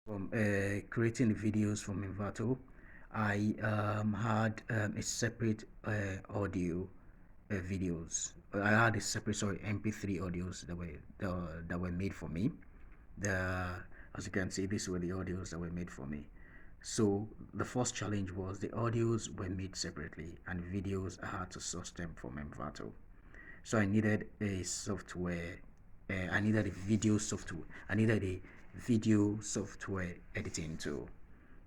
From creating the videos from Envato, I had a separate audio videos. I had a separate, sorry, MP3 audios that were made for me. The As you can see, these were the audios that were made for me. So the first challenge was the audios were made separately, and videos I had to source them from Envato. So I needed a software. I needed a video software. I needed a video software editing tool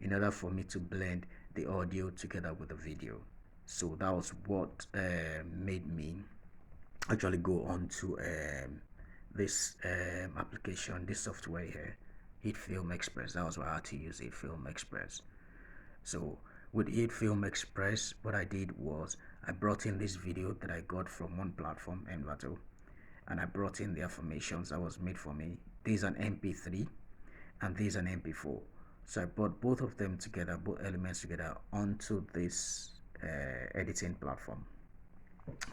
in order for me to blend the audio together with the video. So that was what made me actually go on to this application, this software here, Hit Film Express. That was why I had to use Hit Film Express. So with Hit Film Express, what I did was I brought in this video that I got from one platform, Envato, and I brought in the affirmations that was made for me. This is an MP3 and this is an MP4. So I brought both of them together, both elements together onto this editing platform.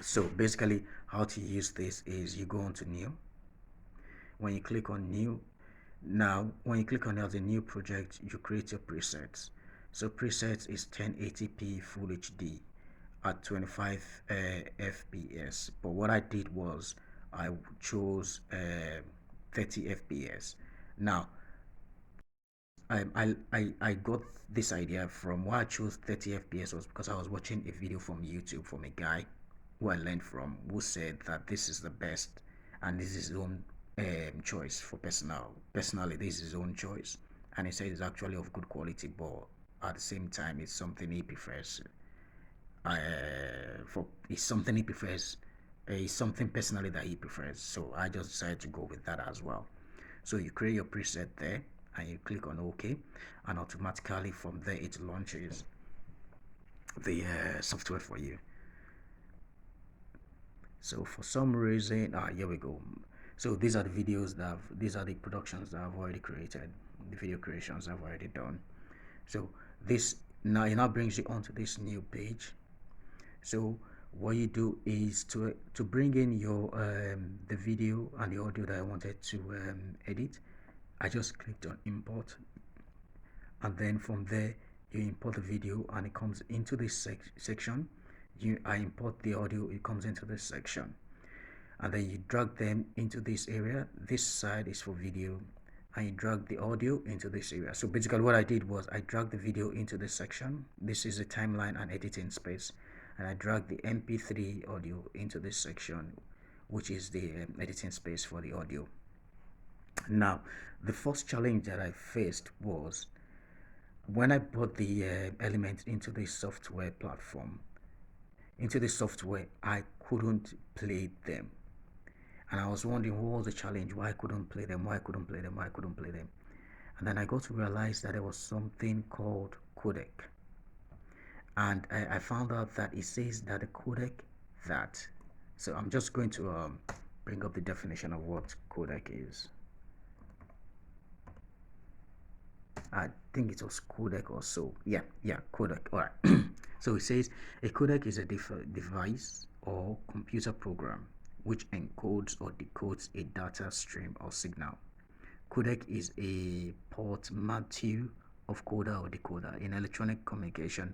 So basically how to use this is you go on to new. When you click on new, now when you click on as a new project, you create your presets. So presets is 1080p full HD at 25 fps, but what I did was I chose 30 fps. Now I got this idea from why I chose 30 fps was because I was watching a video from YouTube from a guy who I learned from, who said that this is the best and this is his own choice for personally this is his own choice, and he said it's actually of good quality, but at the same time it's something he prefers. For it's something he prefers. It's something personally that he prefers, so I just decided to go with that as well. So you create your preset there and you click on OK, and automatically from there it launches the software for you. So for some reason, here we go. So these are the videos these are the productions that I've already created, the video creations I've already done. So this now brings you onto this new page. So what you do is to bring in your the video and the audio that I wanted to edit. I just clicked on import, and then from there you import the video and it comes into this section. I import the audio, it comes into this section, and then you drag them into this area. This side is for video, and you drag the audio into this area. So basically what I did was I dragged the video into this section. This is the timeline and editing space, and I dragged the mp3 audio into this section, which is the editing space for the audio. Now the first challenge that I faced was when I brought the elements into the software platform, into the software, I couldn't play them. And I was wondering what was the challenge, why I couldn't play them, why I couldn't play them, why I couldn't play them. And then I got to realize that there was something called codec. And I found out that it says that the codec that, so I'm just going to bring up the definition of what codec is. I think it was codec or so. Yeah, codec. All right. So it says a codec is a device or computer program which encodes or decodes a data stream or signal. Codec is a portmanteau of coder or decoder in electronic communication,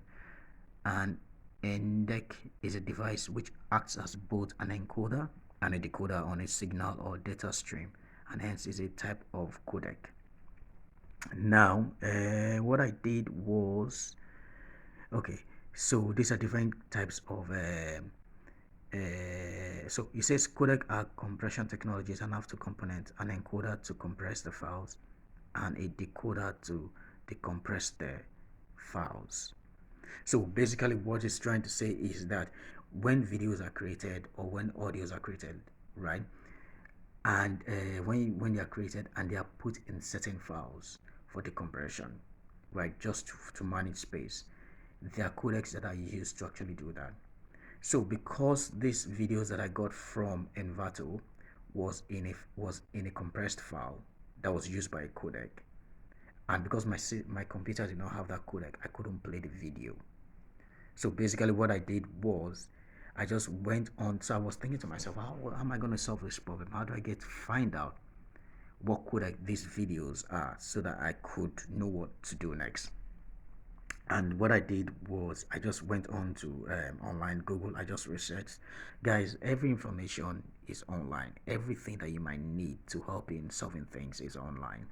and endec is a device which acts as both an encoder and a decoder on a signal or data stream, and hence is a type of codec. Now what I did was, okay, so these are different types of so it says codec are compression technologies, an after component, an encoder to compress the files, and a decoder to decompress the files. So basically what it's trying to say is that when videos are created or when audios are created, right, and when they are created and they are put in certain files for decompression, right, just to manage space, there are codecs that are used to actually do that. So because these videos that I got from Envato was in a compressed file that was used by a codec, and because my computer did not have that codec, I couldn't play the video. So basically what I did was I just went on. So I was thinking to myself, how am I going to solve this problem? How do I find out what codec these videos are so that I could know what to do next. And what I did was I just went on to online Google. I just researched. Guys, every information is online. Everything that you might need to help in solving things is online.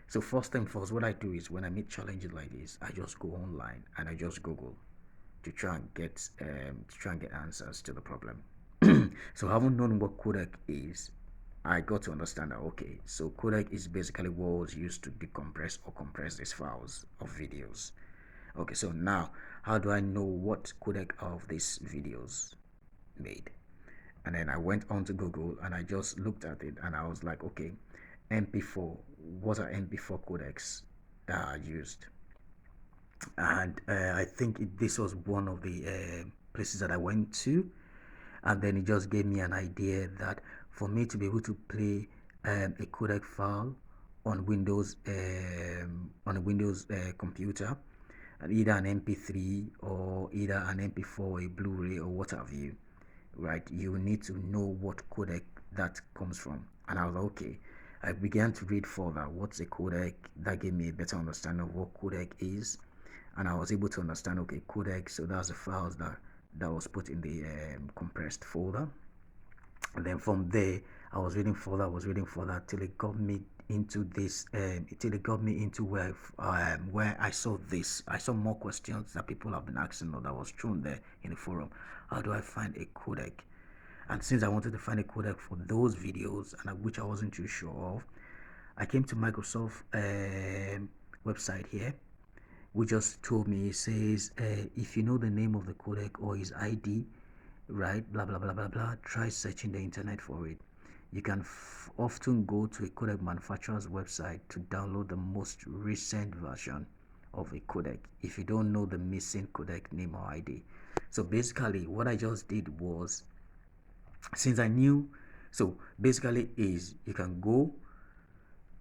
So first thing first, what I do is when I meet challenges like this, I just go online and I just Google to try and get answers to the problem. So having known what codec is, I got to understand that okay, so codec is basically what was used to decompress or compress these files of videos. Okay, so now how do I know what codec of these videos made? And then I went on to Google and I just looked at it and I was like, okay, MP4, what are MP4 codecs that are used? And I think this was one of the places that I went to, and then it just gave me an idea that for me to be able to play a codec file on Windows computer, and either an MP3 or either an MP4, a Blu-ray or what have you, right? You need to know what codec that comes from. And I was like, okay. I began to read further. What's a codec? That gave me a better understanding of what codec is, and I was able to understand. Okay, codec. So that's the files that was put in the compressed folder. And then from there, I was reading further till it got me into this. Till it got me into where I saw this. I saw more questions that people have been asking or that was thrown there in the forum. How do I find a codec? And since I wanted to find a codec for those videos, and which I wasn't too sure of, I came to Microsoft website here, which just told me, it says, if you know the name of the codec or his ID, right, blah blah blah blah blah, try searching the internet for it. You can often go to a codec manufacturer's website to download the most recent version of a codec if you don't know the missing codec name or ID. So basically what I just did was, since I knew, so basically is you can go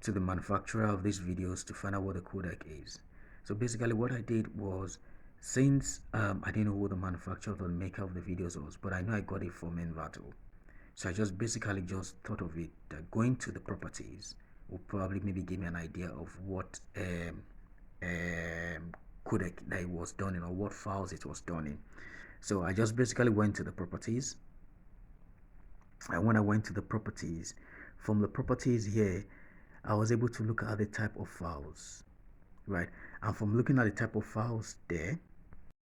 to the manufacturer of these videos to find out what the codec is. So basically what I did was, since I didn't know who the manufacturer or the maker of the videos was, but I know I got it from Envato. So I just basically just thought of it that going to the properties will probably maybe give me an idea of what codec that it was done in or what files it was done in. So I just basically went to the properties, and when I went to the properties, from the properties here, I was able to look at the type of files, right? And from looking at the type of files there,